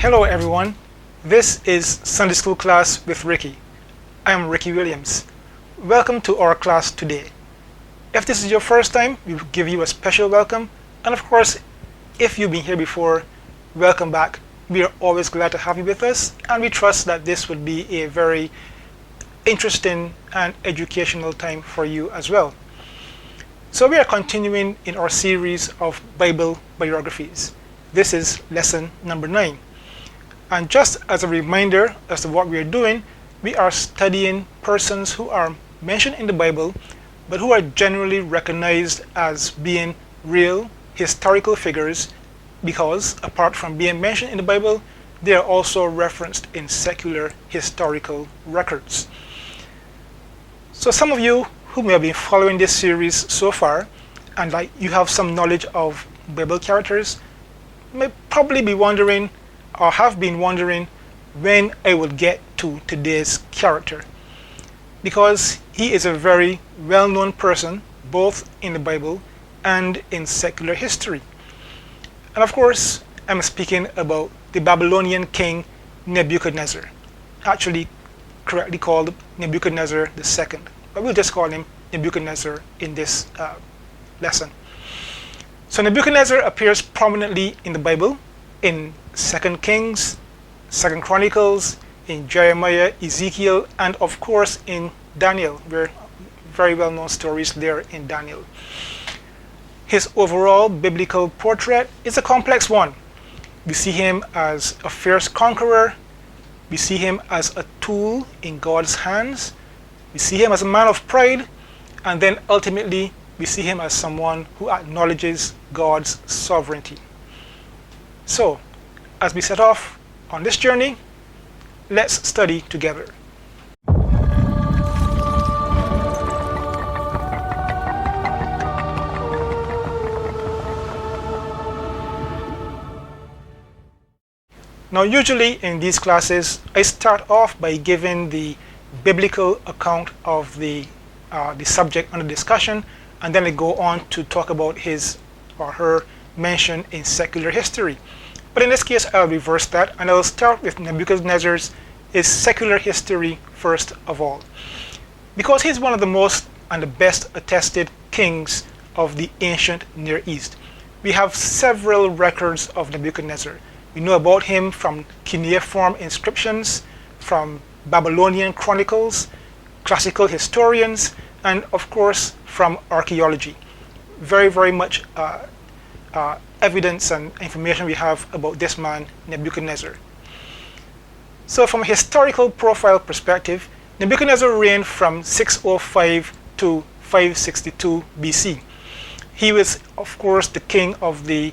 Hello everyone, this is Sunday School Class with Ricky. I am Ricky Williams. Welcome to our class today. If this is your first time, we give you a special welcome, and of course, if you've been here before, welcome back. We are always glad to have you with us, and we trust that this will be a very interesting and educational time for you as well. So we are continuing in our series of Bible biographies. This is lesson number 9. And just as a reminder as to what we are doing, we are studying persons who are mentioned in the Bible, but who are generally recognized as being real historical figures because, apart from being mentioned in the Bible, they are also referenced in secular historical records. So some of you who may have been following this series so far, and like you have some knowledge of Bible characters, may probably be wondering or have been wondering when I will get to today's character, because he is a very well-known person both in the Bible and in secular history. And of course, I'm speaking about the Babylonian king Nebuchadnezzar, actually correctly called Nebuchadnezzar II, but we'll just call him Nebuchadnezzar in this lesson. So Nebuchadnezzar appears prominently in the Bible in 2 Kings, 2 Chronicles, in Jeremiah, Ezekiel, and of course in Daniel. Very well-known stories there in Daniel. His overall biblical portrait is a complex one. We see him as a fierce conqueror. We see him as a tool in God's hands. We see him as a man of pride. And then ultimately, we see him as someone who acknowledges God's sovereignty. So, as we set off on this journey, let's study together. Now, usually in these classes, I start off by giving the biblical account of the subject under discussion, and then I go on to talk about his or her mention in secular history. But in this case, I'll reverse that, and I'll start with Nebuchadnezzar's secular history first of all, because he's one of the most and the best attested kings of the ancient Near East. We have several records of Nebuchadnezzar. We know about him from cuneiform inscriptions, from Babylonian chronicles, classical historians, and of course from archaeology. Very much evidence and information we have about this man, Nebuchadnezzar. So from a historical profile perspective, Nebuchadnezzar reigned from 605 to 562 BC. He was, of course, the king of the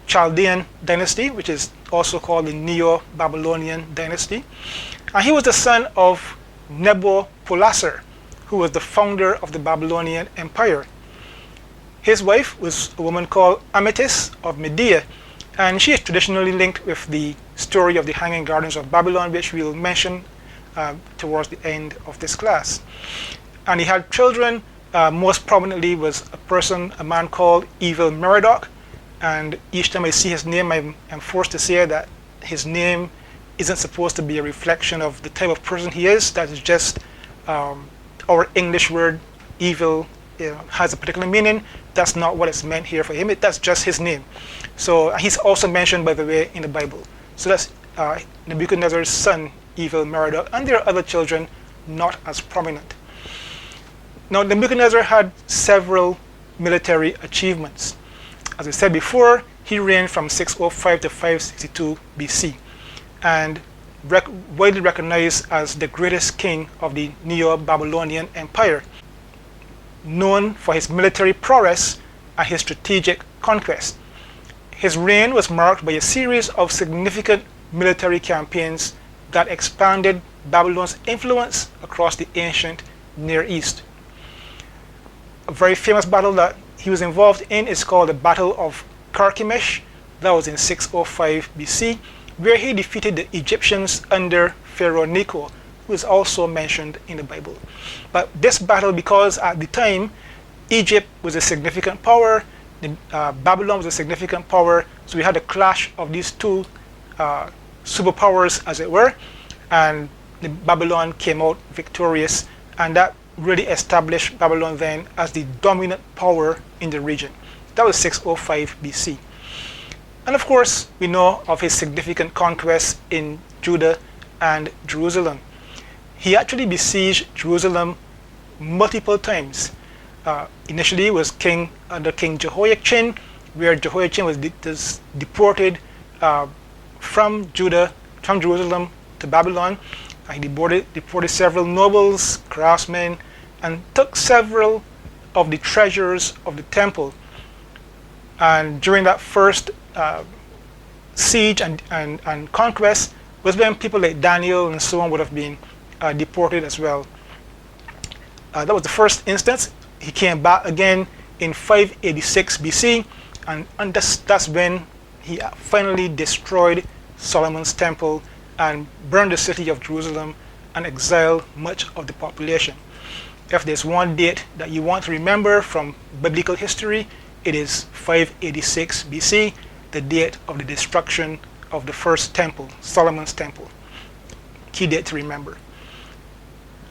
Chaldean dynasty, which is also called the Neo-Babylonian dynasty. And he was the son of Nabopolassar, who was the founder of the Babylonian Empire. His wife was a woman called Amethyst of Media, and she is traditionally linked with the story of the Hanging Gardens of Babylon, which we'll mention towards the end of this class. And he had children. Most prominently was a man called Evil Merodach. And each time I see his name, I'm forced to say that his name isn't supposed to be a reflection of the type of person he is. That is just our English word, evil, has a particular meaning. That's not what it's meant here for him. That's just his name. So he's also mentioned, by the way, in the Bible. So that's Nebuchadnezzar's son, Evil Merodach, and there are other children not as prominent. Now, Nebuchadnezzar had several military achievements. As I said before, he reigned from 605 to 562 BC, and widely recognized as the greatest king of the Neo-Babylonian Empire, known for his military prowess and his strategic conquest. His reign was marked by a series of significant military campaigns that expanded Babylon's influence across the ancient Near East. A very famous battle that he was involved in is called the Battle of Carchemish. That was in 605 BC, where he defeated the Egyptians under Pharaoh Necho, who is also mentioned in the Bible. But this battle, because at the time Egypt was a significant power, Babylon was a significant power, so we had a clash of these two superpowers, as it were, and Babylon came out victorious, and that really established Babylon then as the dominant power in the region. That was 605 BC. And of course, we know of his significant conquests in Judah and Jerusalem. He actually besieged Jerusalem multiple times. Initially, it was under King Jehoiachin, where Jehoiachin was deported from Jerusalem to Babylon. He deported several nobles, craftsmen, and took several of the treasures of the temple. And during that first siege and conquest was when people like Daniel and so on would have been deported as well. That was the first instance. He came back again in 586 BC, and that's when he finally destroyed Solomon's temple and burned the city of Jerusalem and exiled much of the population. If there's one date that you want to remember from biblical history, it is 586 BC, the date of the destruction of the first temple, Solomon's temple. Key date to remember.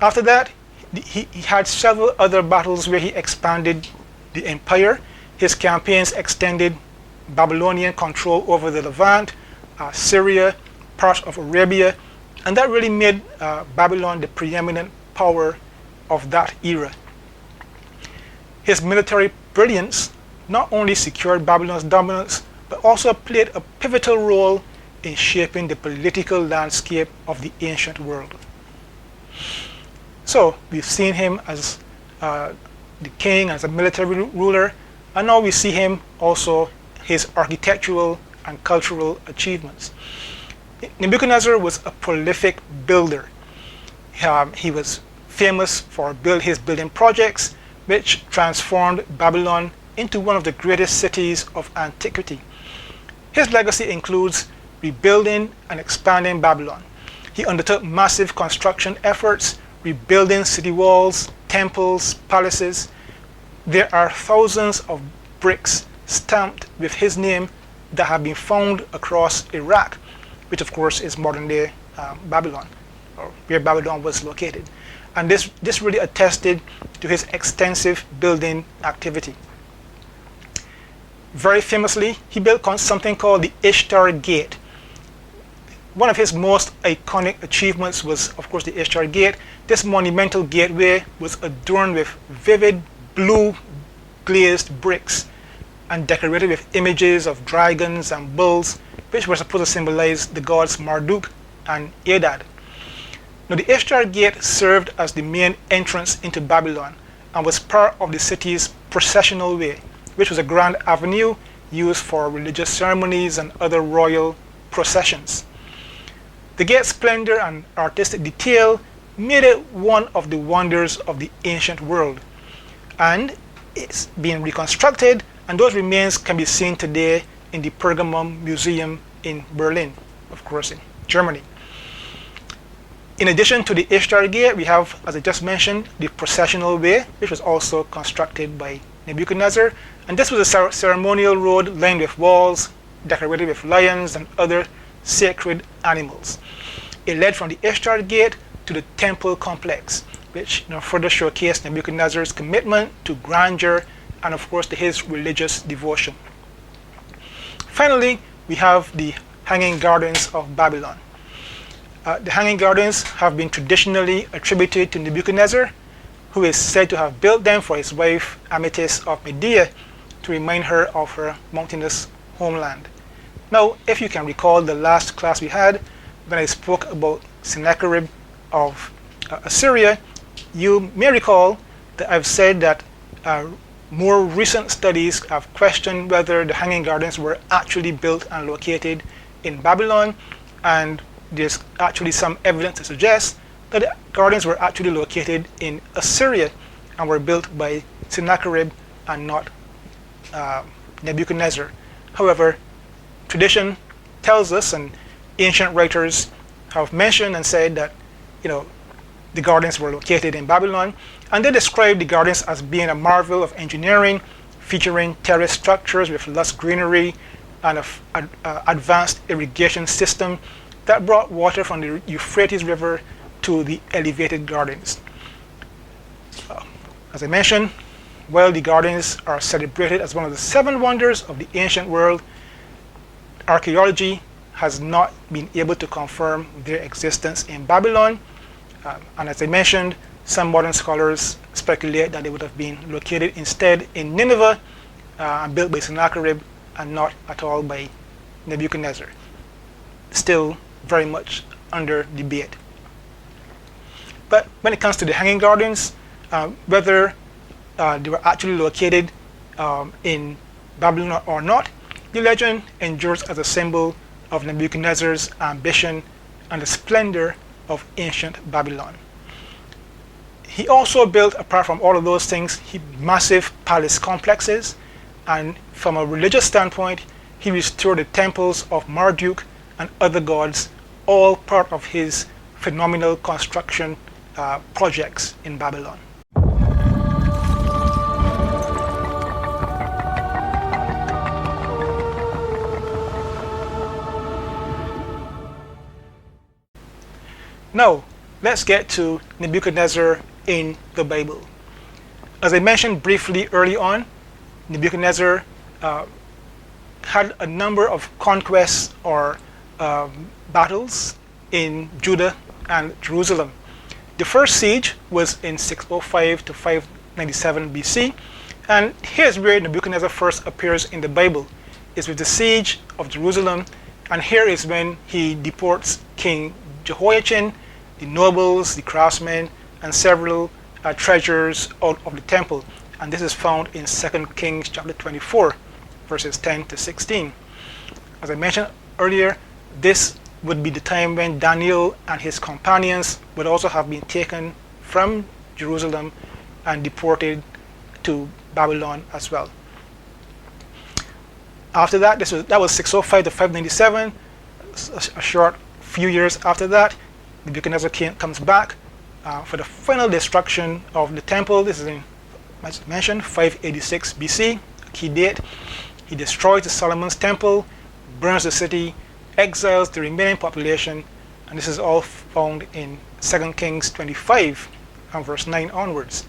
After that, he had several other battles where he expanded the empire. His campaigns extended Babylonian control over the Levant, Syria, parts of Arabia, and that really made Babylon the preeminent power of that era. His military brilliance not only secured Babylon's dominance, but also played a pivotal role in shaping the political landscape of the ancient world. So we've seen him as the king, as a military ruler, and now we see him also his architectural and cultural achievements. Nebuchadnezzar was a prolific builder. He was famous for his building projects, which transformed Babylon into one of the greatest cities of antiquity. His legacy includes rebuilding and expanding Babylon. He undertook massive construction efforts, rebuilding city walls, temples, palaces. There are thousands of bricks stamped with his name that have been found across Iraq, which of course is modern-day Babylon, or where Babylon was located. And this really attested to his extensive building activity. Very famously, he built something called the Ishtar Gate. One of his most iconic achievements was, of course, the Ishtar Gate. This monumental gateway was adorned with vivid blue glazed bricks and decorated with images of dragons and bulls, which were supposed to symbolize the gods Marduk and Adad. Now, the Ishtar Gate served as the main entrance into Babylon and was part of the city's processional way, which was a grand avenue used for religious ceremonies and other royal processions. The gate's splendor and artistic detail made it one of the wonders of the ancient world. And it's being reconstructed, and those remains can be seen today in the Pergamon Museum in Berlin, of course, in Germany. In addition to the Ishtar Gate, we have, as I just mentioned, the processional way, which was also constructed by Nebuchadnezzar. And this was a ceremonial road lined with walls, decorated with lions and other sacred animals. It led from the Ishtar Gate to the temple complex, which further showcased Nebuchadnezzar's commitment to grandeur and, of course, to his religious devotion. Finally, we have the Hanging Gardens of Babylon. The Hanging Gardens have been traditionally attributed to Nebuchadnezzar, who is said to have built them for his wife Amytis of Media to remind her of her mountainous homeland. Now, if you can recall the last class we had, when I spoke about Sennacherib of Assyria, you may recall that I've said that more recent studies have questioned whether the Hanging Gardens were actually built and located in Babylon, and there's actually some evidence to suggest that the gardens were actually located in Assyria and were built by Sennacherib and not Nebuchadnezzar. However, tradition tells us, and ancient writers have mentioned and said that the gardens were located in Babylon, and they describe the gardens as being a marvel of engineering, featuring terrace structures with lush greenery and an advanced irrigation system, that brought water from the Euphrates River to the elevated gardens. As I mentioned, while the gardens are celebrated as one of the 7 wonders of the ancient world, archaeology has not been able to confirm their existence in Babylon. And as I mentioned, some modern scholars speculate that they would have been located instead in Nineveh and built by Sennacherib and not at all by Nebuchadnezzar. Still very much under debate. But when it comes to the Hanging Gardens, whether they were actually located in Babylon or not, the legend endures as a symbol of Nebuchadnezzar's ambition and the splendor of ancient Babylon. He also built, apart from all of those things, massive palace complexes, and from a religious standpoint, he restored the temples of Marduk and other gods, all part of his phenomenal construction projects in Babylon. Now, let's get to Nebuchadnezzar in the Bible. As I mentioned briefly early on, Nebuchadnezzar had a number of conquests or battles in Judah and Jerusalem. The first siege was in 605 to 597 BC, and here's where Nebuchadnezzar first appears in the Bible. It's with the siege of Jerusalem, and here is when he deports King Jehoiachin, the nobles, the craftsmen, and several treasures out of the temple. And this is found in 2 Kings chapter 24, verses 10 to 16. As I mentioned earlier, this would be the time when Daniel and his companions would also have been taken from Jerusalem and deported to Babylon as well. After that, that was 605 to 597, a short few years after that, Nebuchadnezzar comes back for the final destruction of the temple. This is in, as I mentioned, 586 BC, a key date. He destroys the Solomon's temple, burns the city, exiles the remaining population, and this is all found in 2 Kings 25 and verse 9 onwards.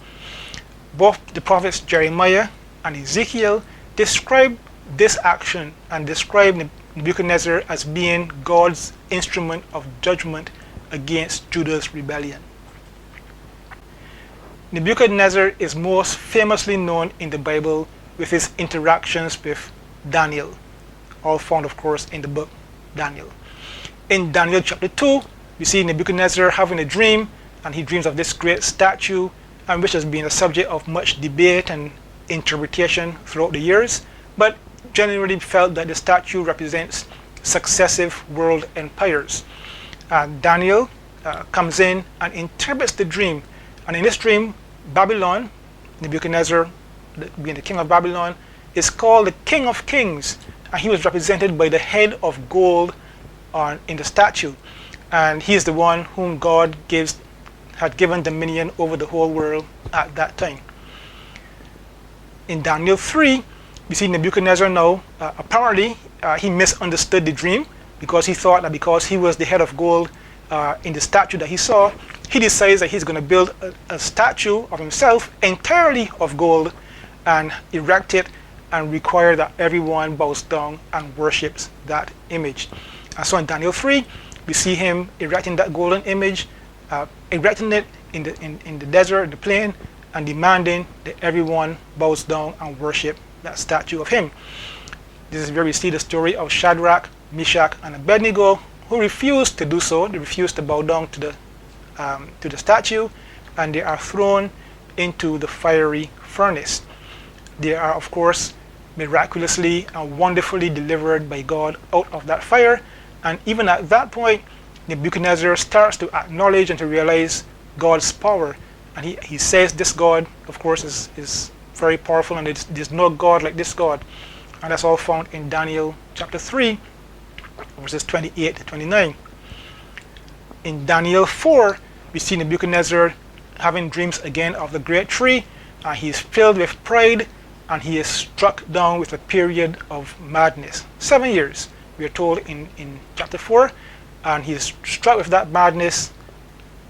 Both the prophets Jeremiah and Ezekiel describe this action and describe Nebuchadnezzar as being God's instrument of judgment against Judah's rebellion. Nebuchadnezzar is most famously known in the Bible with his interactions with Daniel, all found of course in the book Daniel. In Daniel chapter 2, we see Nebuchadnezzar having a dream, and he dreams of this great statue, and which has been a subject of much debate and interpretation throughout the years, but generally felt that the statue represents successive world empires. Daniel comes in and interprets the dream, and in this dream, Babylon, Nebuchadnezzar, being the king of Babylon, is called the King of Kings, and he was represented by the head of gold in the statue, and he is the one whom God had given dominion over the whole world at that time. In Daniel 3, we see Nebuchadnezzar now, apparently he misunderstood the dream, because he thought that because he was the head of gold in the statue that he saw, he decides that he's going to build a statue of himself entirely of gold and erect it and require that everyone bows down and worships that image. And so in Daniel 3, we see him erecting that golden image, erecting it in the desert, in the plain, and demanding that everyone bows down and worship that statue of him. This is where we see the story of Shadrach, Meshach, and Abednego, who refused to do so. They refused to bow down to the statue, and they are thrown into the fiery furnace. They are, of course, miraculously and wonderfully delivered by God out of that fire. And even at that point, Nebuchadnezzar starts to acknowledge and to realize God's power. And he says this God, of course, is very powerful, and there's no God like this God. And that's all found in Daniel chapter 3, verses 28 to 29. In Daniel 4, we see Nebuchadnezzar having dreams again of the great tree, and he is filled with pride, and he is struck down with a period of madness. 7 years, we are told in chapter 4, and he's struck with that madness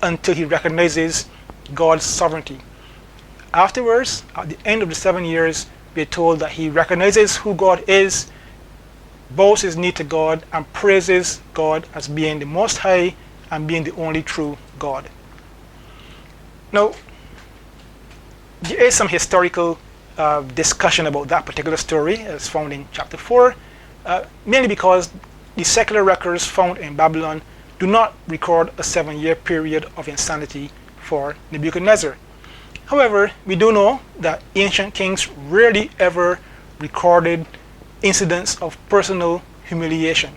until he recognizes God's sovereignty. Afterwards, at the end of the 7 years, we're told that he recognizes who God is, bows his knee to God, and praises God as being the Most High and being the only true God. Now, there is some historical discussion about that particular story, as found in chapter 4, mainly because the secular records found in Babylon do not record a 7-year period of insanity for Nebuchadnezzar. However, we do know that ancient kings rarely ever recorded incidents of personal humiliation.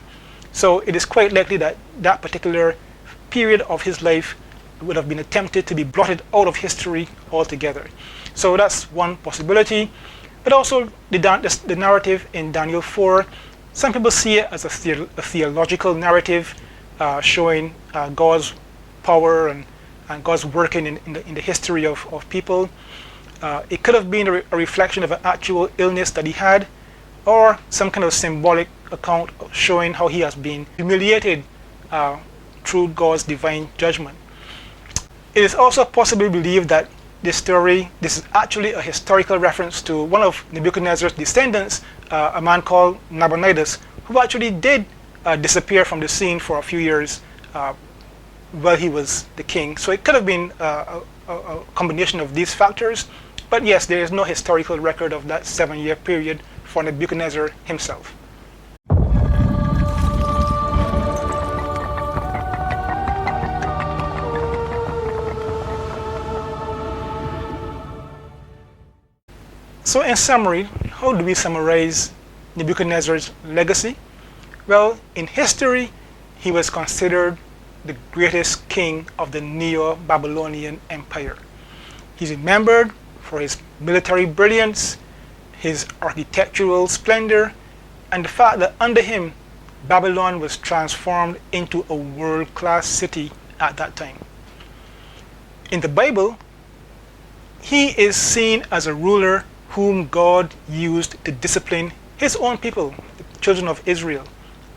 So it is quite likely that that particular period of his life would have been attempted to be blotted out of history altogether. So that's one possibility. But also the narrative in Daniel 4, some people see it as a theological narrative showing God's power and God's working in the history of people. It could have been a reflection of an actual illness that he had, or some kind of symbolic account showing how he has been humiliated through God's divine judgment. It is also possibly believed that this is actually a historical reference to one of Nebuchadnezzar's descendants, a man called Nabonidus, who actually did disappear from the scene for a few years while he was the king. So it could have been a combination of these factors. But yes, there is no historical record of that 7-year period for Nebuchadnezzar himself. So in summary, how do we summarize Nebuchadnezzar's legacy? Well, in history, he was considered the greatest king of the Neo-Babylonian Empire. He's remembered for his military brilliance, his architectural splendor, and the fact that under him, Babylon was transformed into a world-class city at that time. In the Bible, he is seen as a ruler whom God used to discipline his own people, the children of Israel.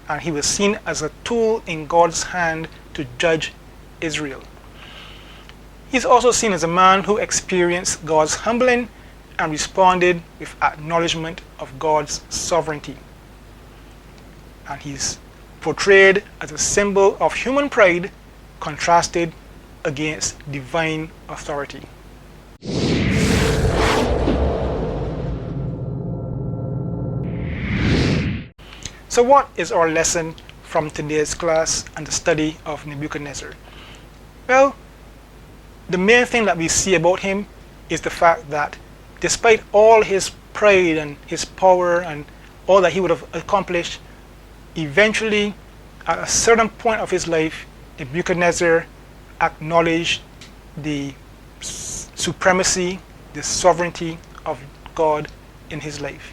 And he was seen as a tool in God's hand to judge Israel. He's also seen as a man who experienced God's humbling and responded with acknowledgement of God's sovereignty. And he's portrayed as a symbol of human pride contrasted against divine authority. So what is our lesson from today's class and the study of Nebuchadnezzar? Well, the main thing that we see about him is the fact that despite all his pride and his power and all that he would have accomplished, eventually, at a certain point of his life, Nebuchadnezzar acknowledged the supremacy, the sovereignty of God in his life.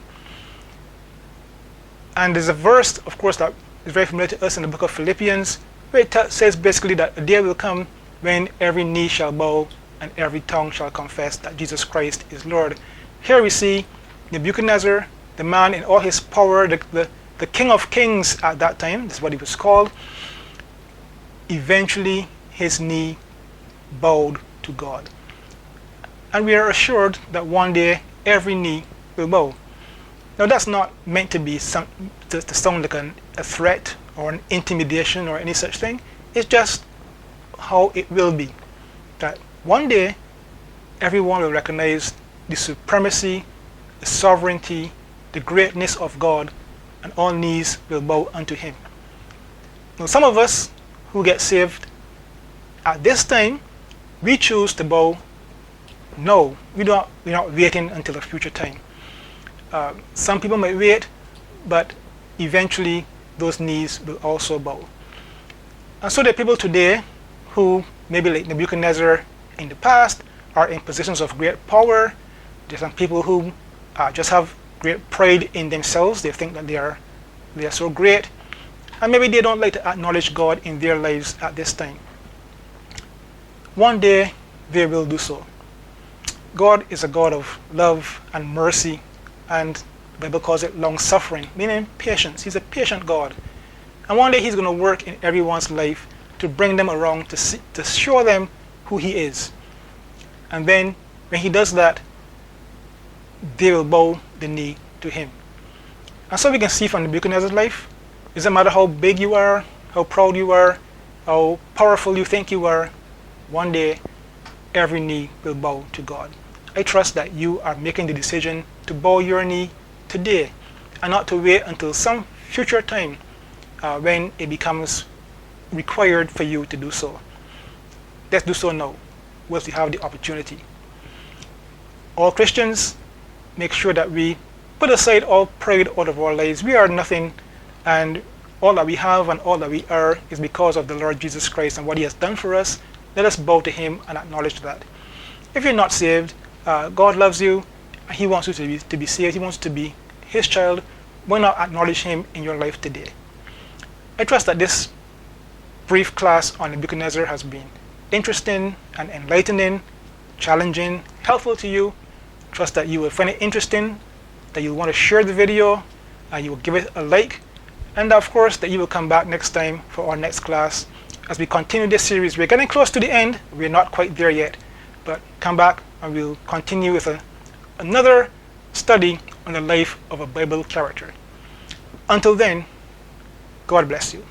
And there's a verse, of course, that is very familiar to us in the book of Philippians, where it says basically that a day will come when every knee shall bow and every tongue shall confess that Jesus Christ is Lord. Here we see Nebuchadnezzar, the man in all his power, the king of kings at that time, this is what he was called. Eventually, his knee bowed to God. And we are assured that one day every knee will bow. Now that's not meant to be to sound like a threat or an intimidation or any such thing. It's just how it will be. That one day everyone will recognize the supremacy, the sovereignty, the greatness of God, and all knees will bow unto him. Now some of us who get saved at this time, we choose to bow. No, we're not waiting until a future time. Some people might wait, but eventually those knees will also bow. And so there are people today who, maybe like Nebuchadnezzar in the past, are in positions of great power. There are some people who just have great pride in themselves. They think that they are so great. And maybe they don't like to acknowledge God in their lives at this time. One day they will do so. God is a God of love and mercy, and the Bible calls it long-suffering, meaning patience. He's a patient God. And one day he's going to work in everyone's life to bring them around, to show them who he is. And then when he does that, they will bow the knee to him. And so we can see from Nebuchadnezzar's life, it doesn't matter how big you are, how proud you are, how powerful you think you are, one day every knee will bow to God. I trust that you are making the decision to bow your knee today and not to wait until some future time when it becomes required for you to do so. Let's do so now, whilst we have the opportunity. All Christians, make sure that we put aside all pride out of our lives. We are nothing, and all that we have and all that we are is because of the Lord Jesus Christ and what he has done for us. Let us bow to him and acknowledge that. If you're not saved, God loves you. He wants you to be saved. He wants you to be his child. Why not acknowledge him in your life today? I trust that this brief class on Nebuchadnezzar has been interesting and enlightening, challenging, helpful to you. Trust that you will find it interesting, that you'll want to share the video, and you will give it a like, and of course that you will come back next time for our next class as we continue this series. We're getting close to the end. We're not quite there yet, but come back and we'll continue with another study on the life of a Bible character. Until then, God bless you.